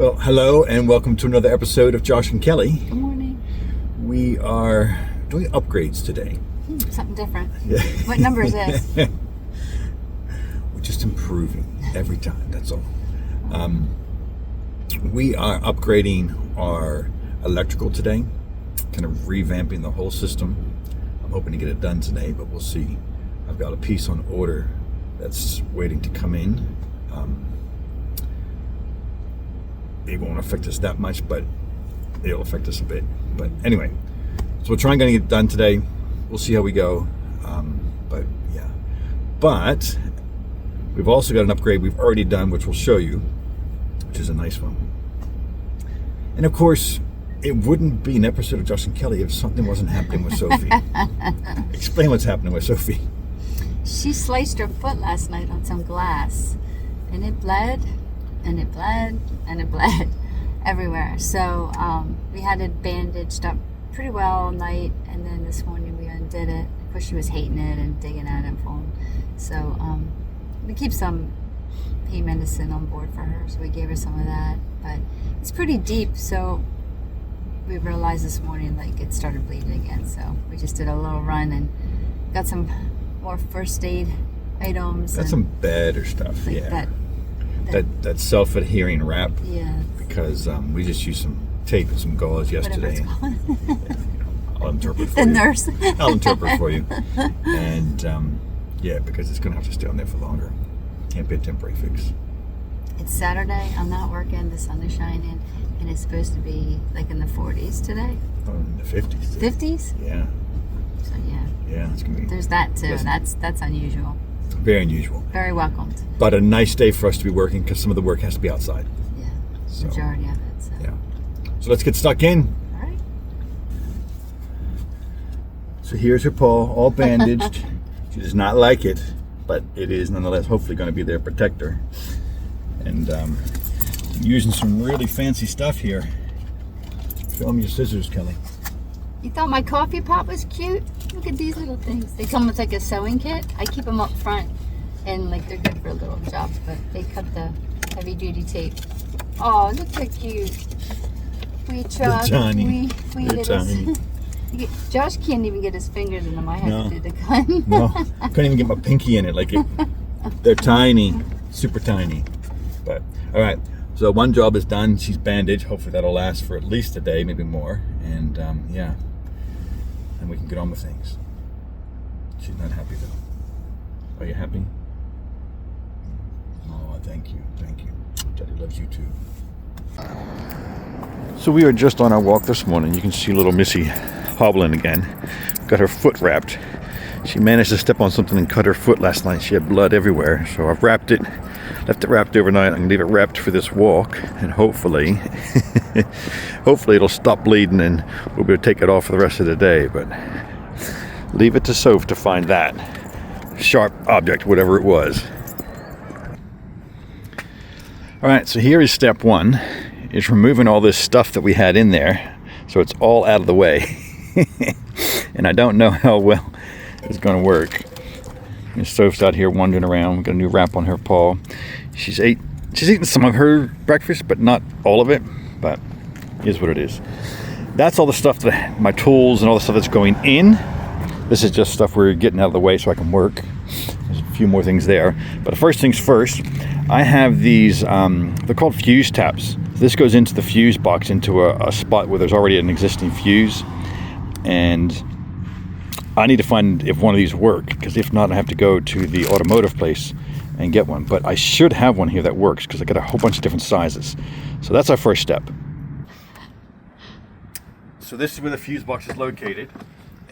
Well, hello and welcome to another episode of Josh and Kelly. Good morning. We are doing upgrades today. Something different. Yeah. What number is this? We're just improving every time, that's all. We are upgrading our electrical today, kind of revamping the whole system. I'm hoping to get it done today, but we'll see. I've got a piece on order that's waiting to come in. It won't affect us that much, but it'll affect us a bit. But anyway, so we're trying to get it done today. We'll see how we go. But we've also got an upgrade we've already done, which we'll show you, which is a nice one. And of course, it wouldn't be an episode of Josh and Kelly if something wasn't happening with Sophie. Explain what's happening with Sophie. She sliced her foot last night on some glass, and it bled, and it bled, and it bled everywhere. So we had it bandaged up pretty well all night, and then this morning we undid it. Of course, she was hating it and digging at it for him. So we keep some pain medicine on board for her, so we gave her some of that. But it's pretty deep, so we realized this morning like it started bleeding again. So we just did a little run and got some more first aid items. Got some better stuff, like yeah. That self-adhering wrap. Yeah. Because we just used some tape and some gauze yesterday. I'll interpret for the you. nurse. I'll interpret for you. And because it's going to have to stay on there for longer. Can't be a temporary fix. It's Saturday. I'm not working. The sun is shining, and it's supposed to be like in the 40s today. Oh, in the 50s. 50s? Yeah. So yeah. Yeah, it's going to be. There's that too. Listen. That's unusual. Very unusual. Very welcomed. But a nice day for us to be working because some of the work has to be outside. Yeah. So, Majority of it. So. Yeah. So let's get stuck in. All right. So here's her paw, all bandaged. She does not like it, but it is nonetheless hopefully going to be there to protect her. And using some really fancy stuff here. Show them your scissors, Kelly. You thought my coffee pot was cute? Look at these little things. They come with like a sewing kit. I keep them up front, and like they're good for little jobs, but they cut the heavy duty tape. Oh, look how cute. We tried. Tiny. We They're tiny. Josh can't even get his fingers in them. I had No. to do the gun. No, I couldn't even get my pinky in it. They're tiny, super tiny. But all right, so one job is done. She's bandaged. Hopefully that'll last for at least a day, maybe more. And and we can get on with things. She's not happy though. Are you happy? Oh, thank you. Daddy loves you too. So we are just on our walk this morning. You can see little Missy hobbling again. Got her foot wrapped. She managed to step on something and cut her foot last night. She had blood everywhere. So I've wrapped it, left it wrapped overnight. I'm gonna leave it wrapped for this walk, and hopefully it'll stop bleeding and we'll be able to take it off for the rest of the day. But leave it to Soph to find that sharp object, whatever it was. All right, so here is step one, is removing all this stuff that we had in there, so it's all out of the way. And I don't know how well it's going to work. And Soph's out here wandering around. We've got a new wrap on her paw. She's eaten some of her breakfast, but not all of it. But it is what it is. That's all the stuff, my tools and all the stuff that's going in. This is just stuff we're getting out of the way so I can work. There's a few more things there. But first things first, I have these, they're called fuse taps. This goes into the fuse box, into a spot where there's already an existing fuse. And I need to find if one of these work, because if not, I have to go to the automotive place and get one. But I should have one here that works, because I got a whole bunch of different sizes. So that's our first step. So this is where the fuse box is located.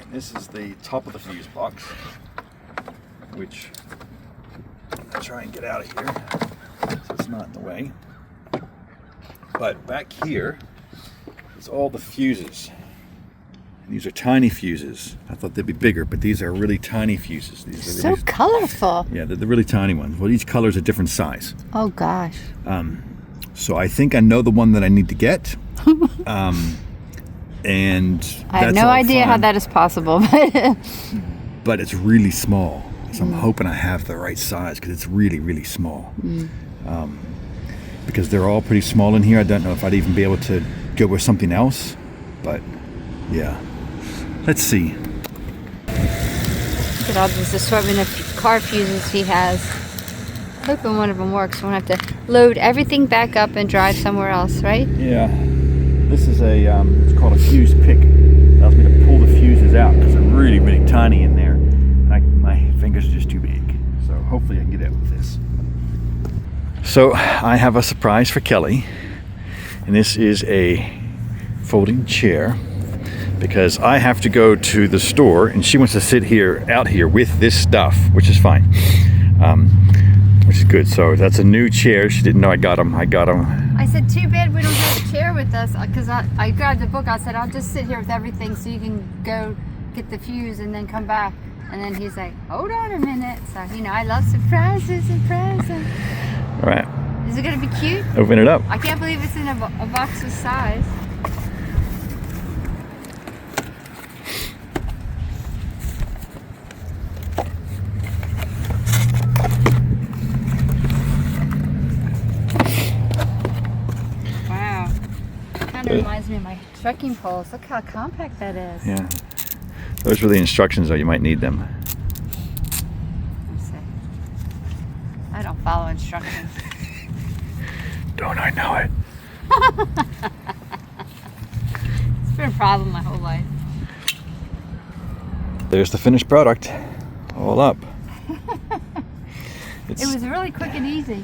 And this is the top of the fuse box, which I'll try and get out of here so it's not in the way. But back here is all the fuses. And these are tiny fuses. I thought they'd be bigger, but these are really tiny fuses. These are So colorful. Yeah, they're the really tiny ones. Well, each color is a different size. Oh gosh. So I think I know the one that I need to get. And I have no idea how that is possible, but it's really small. So I'm hoping I have the right size, because it's really, really small. because they're all pretty small in here. I don't know if I'd even be able to go with something else, but yeah. Let's see. Look at all this assortment of car fuses he has. Hoping one of them works. We'll have to load everything back up and drive somewhere else, right? Yeah. This is a, it's called a fuse pick. It allows me to pull the fuses out because they're really, really tiny in there. And my fingers are just too big. So hopefully I can get out with this. So I have a surprise for Kelly. And this is a folding chair, because I have to go to the store and she wants to sit out here with this stuff, which is fine, which is good. So that's a new chair. She didn't know I got them. I said, too bad we don't have a chair with us, because I grabbed the book. I said, I'll just sit here with everything so you can go get the fuse and then come back. And then he's like, hold on a minute. So, you know, I love surprises and presents. All right. Is it going to be cute? Open it up. I can't believe it's in a box this size. Wow. Kind of reminds me of my trekking poles. Look how compact that is. Yeah. Those were the instructions, though. You might need them. Let's see. I don't follow instructions. Don't I know it? It's been a problem my whole life. There's the finished product. All up. It was really quick and easy.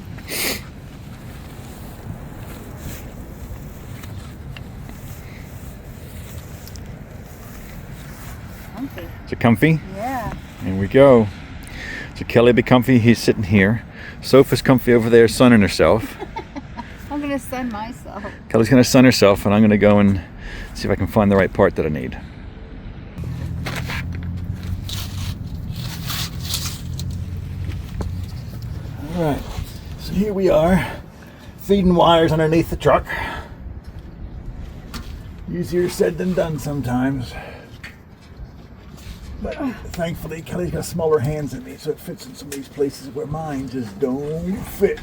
Comfy. Is it comfy? Yeah. Here we go. So Kelly be comfy. He's sitting here. Sophie's comfy over there sunning herself. I'm going to sun myself. Kelly's going to sun herself, and I'm going to go and see if I can find the right part that I need. All right, so here we are, feeding wires underneath the truck. Easier said than done sometimes. But thankfully, Kelly's got smaller hands than me, so it fits in some of these places where mine just don't fit.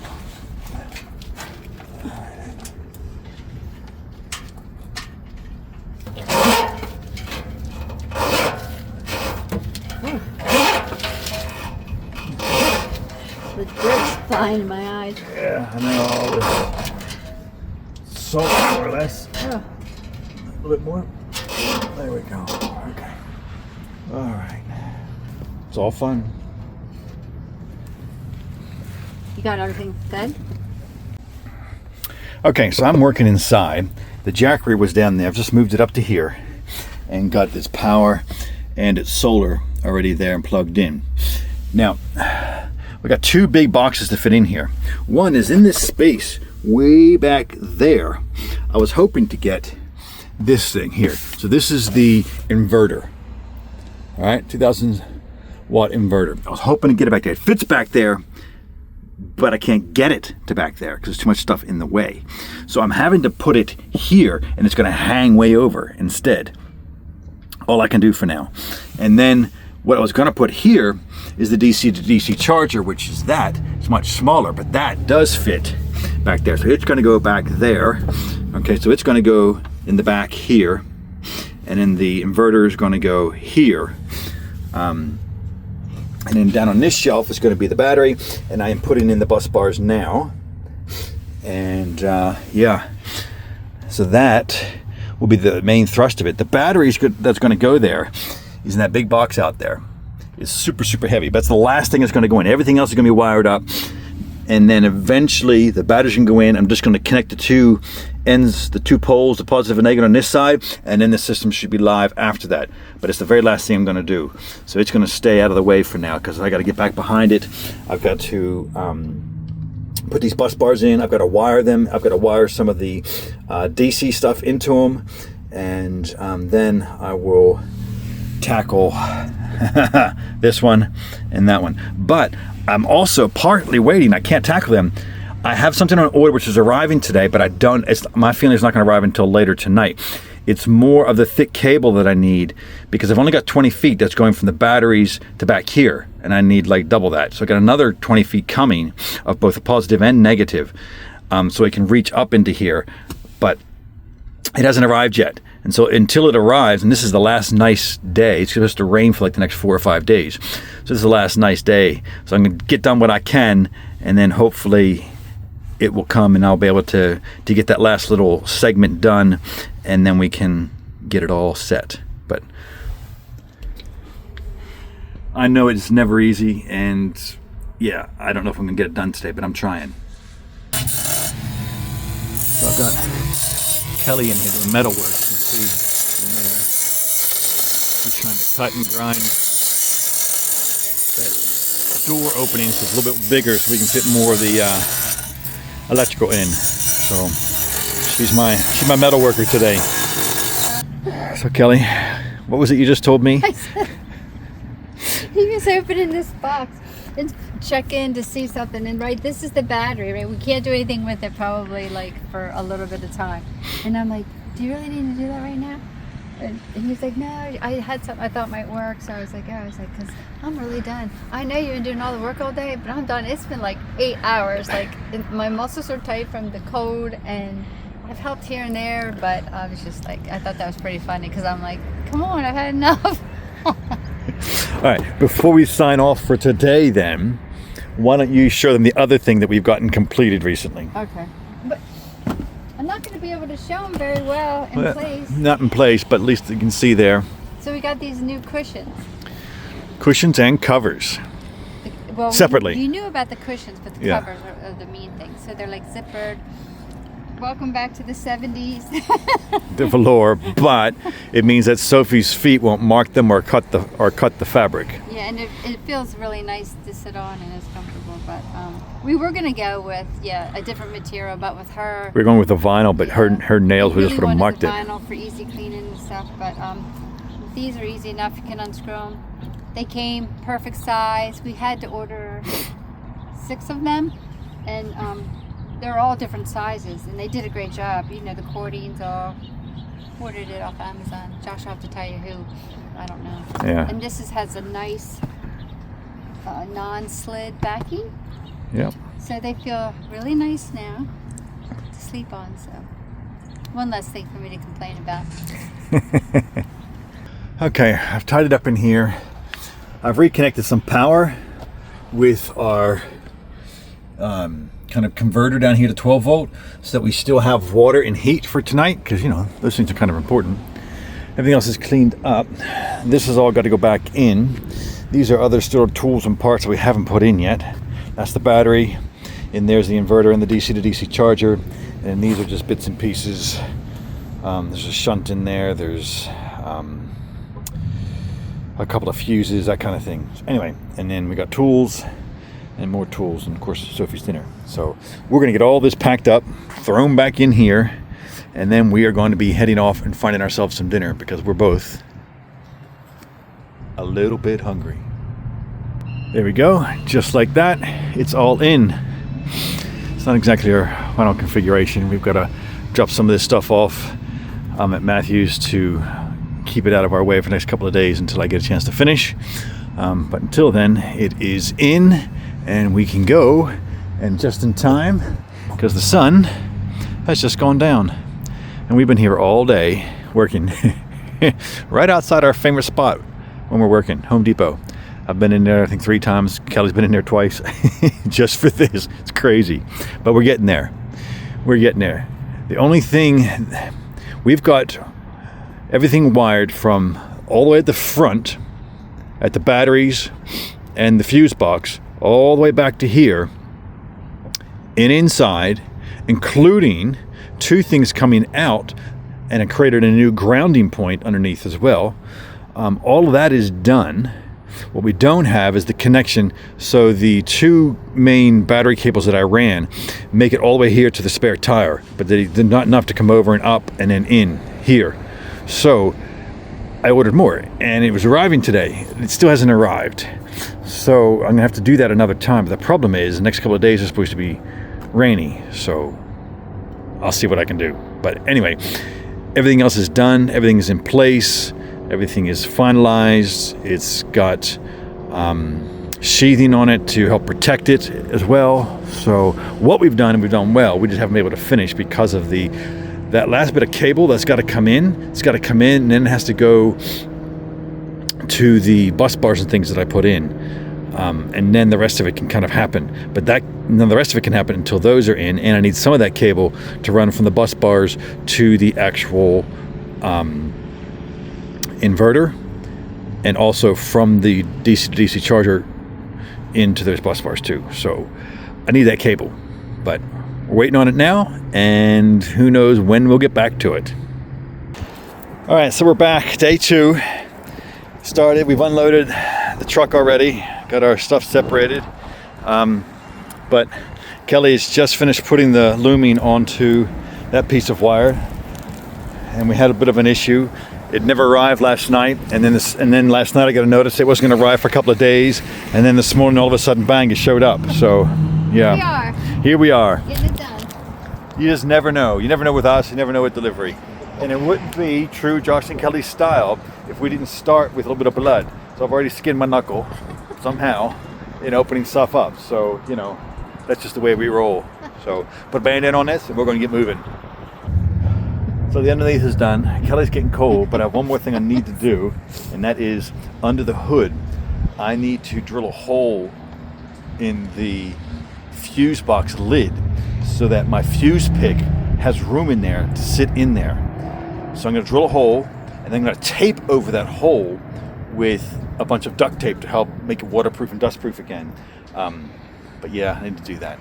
The dirt's flying in my eyes. Yeah, I know all this salt, more or less. Oh. A little bit more. There we go. Okay. All right. It's all fun. You got everything good? Okay, so I'm working inside. The jackery was down there. I've just moved it up to here and got its power and its solar already there and plugged in. Now, we got two big boxes to fit in here. One is in this space way back there. I was hoping to get this thing here. So this is the inverter. All right, 2000 watt inverter. I was hoping to get it back there. It fits back there, but I can't get it to back there because there's too much stuff in the way. So I'm having to put it here, and it's going to hang way over instead. All I can do for now. And then what I was going to put here is the DC to DC charger, which is that. It's much smaller, but that does fit back there. So it's going to go back there. Okay, so it's going to go in the back here, and then the inverter is going to go here. And then down on this shelf is going to be the battery, and I am putting in the bus bars now. And yeah, so that will be the main thrust of it. The battery that's going to go there is in that big box out there. It's super, super heavy. That's the last thing that's going to go in. Everything else is going to be wired up. And then eventually the batteries can go in. I'm just going to connect the two ends, the two poles, the positive and negative on this side, and then the system should be live after that. But it's the very last thing I'm going to do. So it's going to stay out of the way for now because I got to get back behind it. I've got to put these bus bars in. I've got to wire them. I've got to wire some of the DC stuff into them. And then I will tackle this one and that one. But I'm also partly waiting. I can't tackle them. I have something on order which is arriving today, but I don't. My feeling is not going to arrive until later tonight. It's more of the thick cable that I need because I've only got 20 feet that's going from the batteries to back here, and I need like double that. So I got another 20 feet coming of both a positive and negative. so it can reach up into here, but it hasn't arrived yet. And so until it arrives, and this is the last nice day, it's supposed to rain for like the next 4 or 5 days. So this is the last nice day. So I'm going to get done what I can, and then hopefully it will come and I'll be able to get that last little segment done, and then we can get it all set. But I know it's never easy, and yeah, I don't know if I'm going to get it done today, but I'm trying. So I've got Kelly in here doing metal work. You can see in there. He's trying to cut and grind that door opening so it's a little bit bigger so we can fit more of the electrical in. So she's my metal worker today. So Kelly, what was it you just told me? He was opening this box and check in to see something, and right, this is the battery, right? We can't do anything with it probably like for a little bit of time. And I'm like, do you really need to do that right now? And he's like, no, I had something I thought might work. So I was like, because I'm really done. I know you've been doing all the work all day, but I'm done. It's been like 8 hours. Like my muscles are tight from the code, and I've helped here and there, but I was just like, I thought that was pretty funny because I'm like, come on, I've had enough. All right, before we sign off for today then, why don't you show them the other thing that we've gotten completed recently? Okay. But I'm not going to be able to show them very well in place. Not in place, but at least you can see there. So we got these new cushions. Cushions and covers. Well, separately. You knew about the cushions, but the covers are the main thing. So they're like zippered. Welcome back to the 70s. The velour, but it means that Sophie's feet won't mark them or cut the fabric. Yeah, and it feels really nice to sit on and it's comfortable. But we were gonna go with a different material, but with her, we're going with the vinyl, but her nails would just would have marked it. Vinyl for easy cleaning and stuff, but these are easy enough. You can unscrew them. They came perfect size. We had to order 6 of them, and they're all different sizes, and they did a great job. You know, the cordines all ordered it off Amazon. Josh will have to tell you who. I don't know. Yeah. And this has a nice non-slid backing. Yep. So they feel really nice now to sleep on. So one less thing for me to complain about. Okay, I've tied it up in here. I've reconnected some power with our kind of converter down here to 12 volt so that we still have water and heat for tonight, because you know those things are kind of important. Everything else is cleaned up. This has all got to go back in. These are other still tools and parts that we haven't put in yet. That's the battery, and there's the inverter and the DC to DC charger, and these are just bits and pieces. There's a shunt in there, there's a couple of fuses, that kind of thing. Anyway, and then we got tools and more tools, and of course Sophie's dinner. So we're going to get all this packed up, thrown back in here, and then we are going to be heading off and finding ourselves some dinner, because we're both a little bit hungry. There we go, just like that, it's all in. It's not exactly our final configuration. We've got to drop some of this stuff off at Matthews to keep it out of our way for the next couple of days until I get a chance to finish. But until then, it is in, and we can go, and just in time, because the sun has just gone down. And we've been here all day working right outside our favorite spot when we're working, Home Depot. I've been in there, I think 3 times. Kelly's been in there twice just for this. It's crazy. But we're getting there. We're getting there. The only thing, we've got everything wired from all the way at the front, at the batteries and the fuse box, all the way back to here, and inside, including 2 things coming out, and it created a new grounding point underneath as well. All of that is done. What we don't have is the connection, so the 2 main battery cables that I ran make it all the way here to the spare tire, but they're not enough to come over and up and then in here. So I ordered more, and it was arriving today. It still hasn't arrived. So I'm gonna have to do that another time. But the problem is the next couple of days are supposed to be rainy, so I'll see what I can do. But anyway, everything else is done, everything is in place, everything is finalized. It's got sheathing on it to help protect it as well. So what we've done, and we've done well, we just haven't been able to finish because of that last bit of cable that's got to come in. It's got to come in and then it has to go to the bus bars and things that I put in. And then the rest of it can kind of happen. But none of the rest of it can happen until those are in, and I need some of that cable to run from the bus bars to the actual inverter, and also from the DC to DC charger into those bus bars too. So I need that cable, but we're waiting on it now, and who knows when we'll get back to it. All right, so we're back, day 2. Started, we've unloaded the truck already, got our stuff separated, but Kelly's just finished putting the looming onto that piece of wire, and we had a bit of an issue. It never arrived last night, and then last night I got a notice it wasn't going to arrive for a couple of days, and then this morning all of a sudden, bang, it showed up. So yeah, here we are. Getting it done. You just never know. You never know with us. You never know with delivery. And it wouldn't be true Josh and Kelly's style if we didn't start with a little bit of blood. So I've already skinned my knuckle somehow in opening stuff up. So, you know, that's just the way we roll. So put a Band-Aid on this and we're going to get moving. So the underneath is done. Kelly's getting cold, but I have one more thing I need to do, and that is under the hood. I need to drill a hole in the fuse box lid so that my fuse pick has room in there to sit in there. So I'm going to drill a hole, and then I'm going to tape over that hole with a bunch of duct tape to help make it waterproof and dustproof again. But yeah, I need to do that.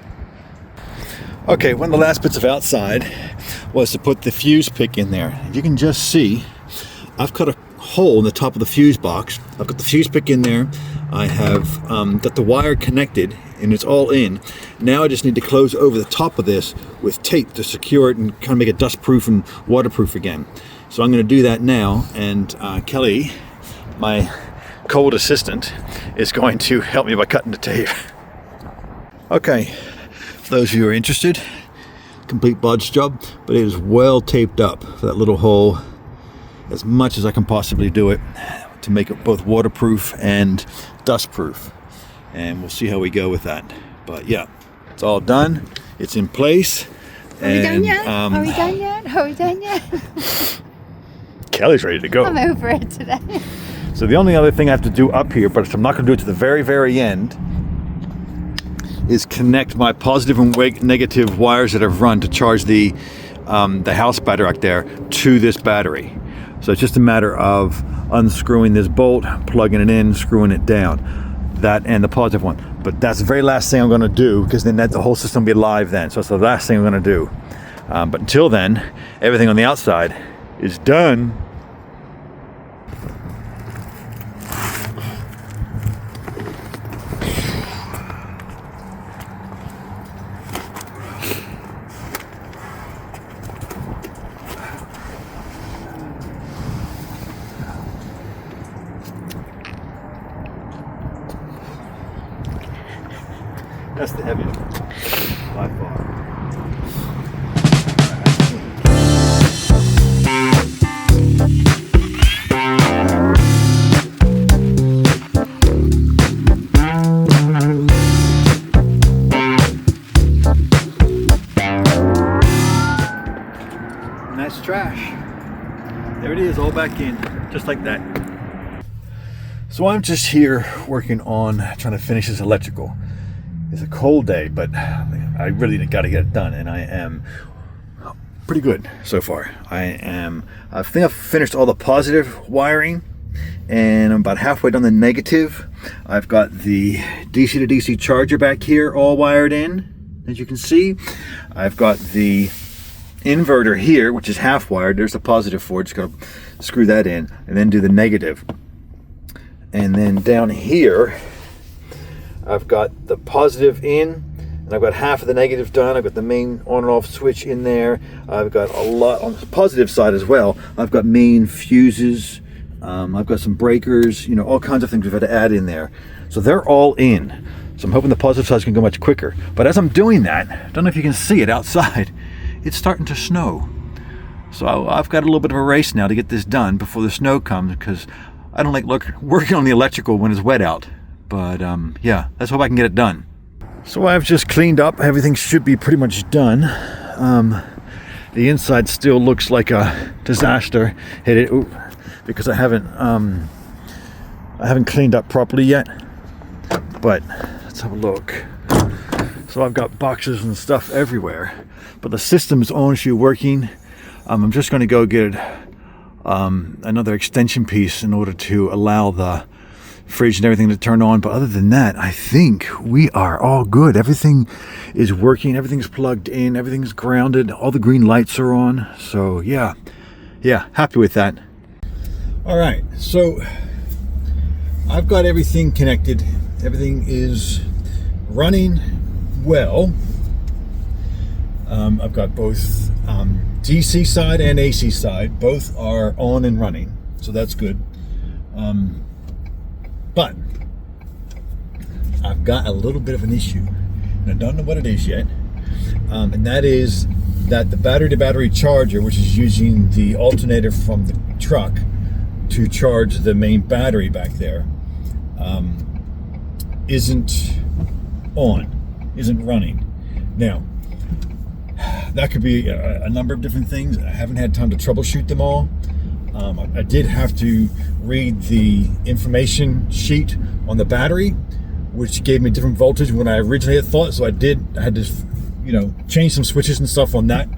Okay, one of the last bits of outside was to put the fuse pick in there. If you can just see, I've cut a hole in the top of the fuse box. I've got the fuse pick in there. I have got the wire connected, and it's all in. Now I just need to close over the top of this with tape to secure it and kind of make it dustproof and waterproof again. So I'm going to do that now, and Kelly, my cold assistant, is going to help me by cutting the tape. Okay. For those of you who are interested, complete bodge job, but it is well taped up for that little hole as much as I can possibly do it to make it both waterproof and dustproof. And we'll see how we go with that. But yeah, it's all done. It's in place. Are we done yet? Are we done yet? Are we done yet? Kelly's ready to go. I'm over it today. So the only other thing I have to do up here, but I'm not going to do it to the very, very end, is connect my positive and negative wires that I've run to charge the house battery out there to this battery. So it's just a matter of unscrewing this bolt, plugging it in, screwing it down. That and the positive one. But that's the very last thing I'm going to do, because then the whole system will be live then. So it's the last thing I'm going to do. But until then, everything on the outside is done. That's the heaviest by far. And that's trash. There it is, all back in, just like that. So I'm just here working on trying to finish this electrical. It's a cold day, but I really got to get it done, and I am pretty good so far. I think I've finished all the positive wiring, and I'm about halfway done the negative. I've got the DC to DC charger back here all wired in, as you can see. I've got the inverter here, which is half wired. There's the positive for it. Just got to screw that in, and then do the negative. And then down here, I've got the positive in, and I've got half of the negative done. I've got the main on and off switch in there. I've got a lot on the positive side as well. I've got main fuses. I've got some breakers, you know, all kinds of things we've had to add in there. So they're all in. So I'm hoping the positive side can go much quicker. But as I'm doing that, I don't know if you can see it outside, it's starting to snow. So I've got a little bit of a race now to get this done before the snow comes, because I don't like working on the electrical when it's wet out. But yeah, let's hope I can get it done. So I've just cleaned up. Everything should be pretty much done. The inside still looks like a disaster. Hit it because I haven't cleaned up properly yet. But let's have a look. So I've got boxes and stuff everywhere, but the system is honestly working. I'm just going to go get another extension piece in order to allow the fridge and everything to turn on. But other than that, I think we are all good. Everything is working. Everything's plugged in. Everything's grounded. All the green lights are on. So yeah, happy with that. All right, so I've got everything connected. Everything is running well. I've got both DC side and AC side. Both are on and running, so that's good. But I've got a little bit of an issue, and I don't know what it is yet. And that is that the battery-to-battery charger, which is using the alternator from the truck to charge the main battery back there, isn't running. Now, that could be a number of different things. I haven't had time to troubleshoot them all. I did have to read the information sheet on the battery, which gave me different voltage than what I originally had thought. So I had to, change some switches and stuff on that,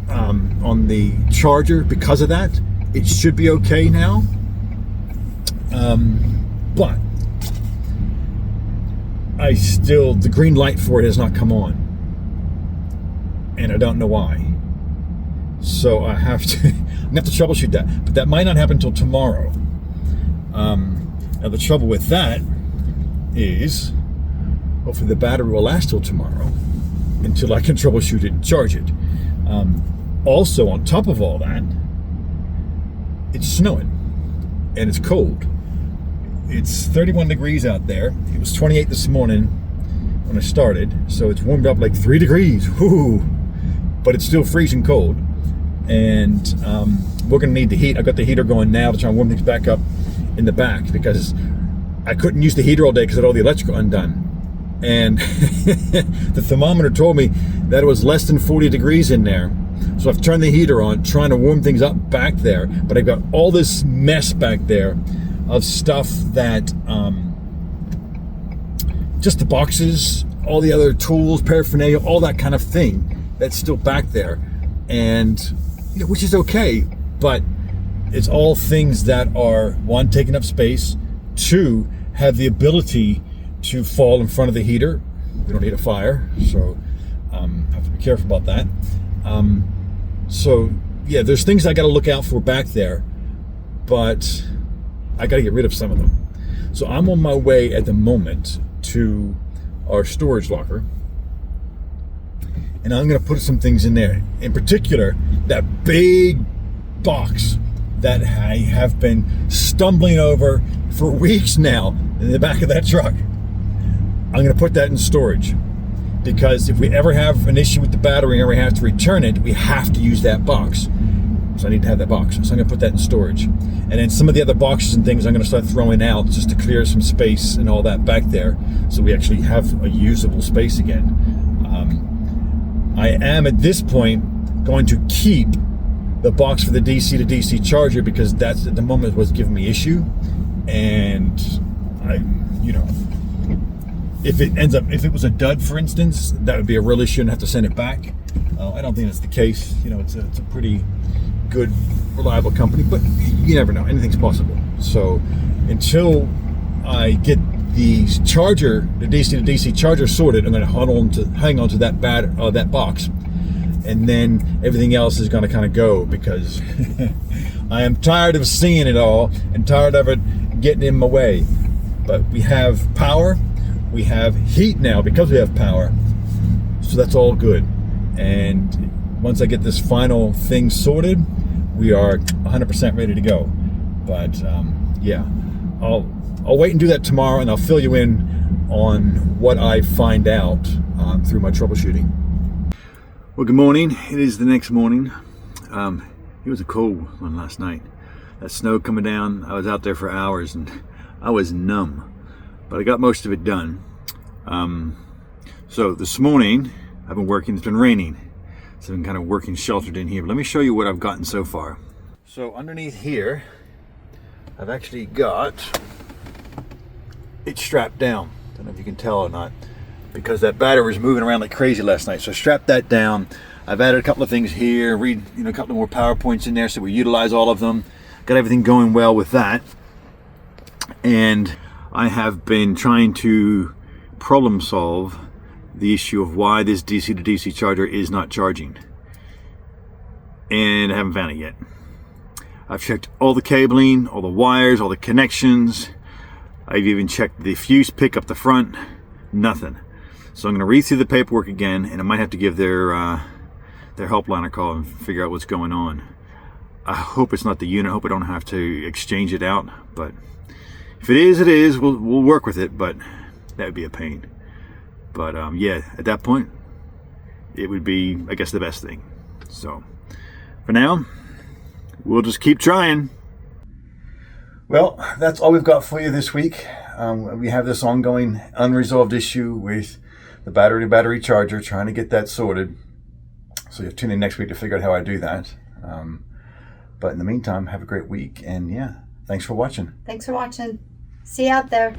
on the charger because of that. It should be okay now. But the green light for it has not come on. And I don't know why. So I'm gonna have to troubleshoot that. But that might not happen until tomorrow. Now the trouble with that is, hopefully the battery will last till tomorrow until I can troubleshoot it and charge it. Also, on top of all that, it's snowing and it's cold. It's 31 degrees out there. It was 28 this morning when I started, so it's warmed up like 3 degrees. Woo! But it's still freezing cold, and we're gonna need the heat. I've got the heater going now to try and warm things back up in the back because I couldn't use the heater all day because I had all the electrical undone. And the thermometer told me that it was less than 40 degrees in there. So I've turned the heater on, trying to warm things up back there, but I've got all this mess back there of stuff that, just the boxes, all the other tools, paraphernalia, all that kind of thing that's still back there. And, which is okay, but it's all things that are, one, taking up space, two, have the ability to fall in front of the heater. We don't need a fire, so have to be careful about that. So yeah, there's things I got to look out for back there, but I got to get rid of some of them. So I'm on my way at the moment to our storage locker, and I'm going to put some things in there. In particular, that big box that I have been stumbling over for weeks now in the back of that truck. I'm going to put that in storage, because if we ever have an issue with the battery and we have to return it, we have to use that box. So I need to have that box. So I'm going to put that in storage. And then some of the other boxes and things I'm going to start throwing out just to clear some space and all that back there, so we actually have a usable space again. I am at this point going to keep the box for the DC to DC charger, because that's at the moment what's giving me issue. And if it was a dud, for instance, that would be a real issue and have to send it back. I don't think that's the case. It's a pretty good, reliable company, but you never know. Anything's possible. So until I get the charger, the DC to DC charger sorted, I'm going to hang on to that box, and then everything else is going to kind of go, because I am tired of seeing it all and tired of it getting in my way. But we have power, we have heat now because we have power, so that's all good. And once I get this final thing sorted, we are 100% ready to go. But yeah, I'll wait and do that tomorrow, and I'll fill you in on what I find out through my troubleshooting. Well, good morning. It is the next morning. It was a cold one last night. That snow coming down, I was out there for hours and I was numb. but I got most of it done. So this morning I've been working. It's been raining, so I've been kind of working sheltered in here. But let me show you what I've gotten so far. So underneath here, I've actually got it strapped down. Don't know if you can tell or not, because that battery was moving around like crazy last night. So I strapped that down. I've added a couple of things here, a couple more PowerPoints in there so we utilize all of them. Got everything going well with that. And I have been trying to problem solve the issue of why this DC to DC charger is not charging. And I haven't found it yet. I've checked all the cabling, all the wires, all the connections. I've even checked the fuse pick up the front. Nothing. So I'm going to read through the paperwork again, and I might have to give their helpline a call and figure out what's going on. I hope it's not the unit. I hope I don't have to exchange it out. But if it is, it is. We'll work with it, but that would be a pain. But yeah, at that point, it would be, I guess, the best thing. So for now, we'll just keep trying. Well, that's all we've got for you this week. We have this ongoing unresolved issue with the battery charger, trying to get that sorted. So you'll tune in next week to figure out how I do that. But in the meantime, have a great week. And yeah, thanks for watching. Thanks for watching. See you out there.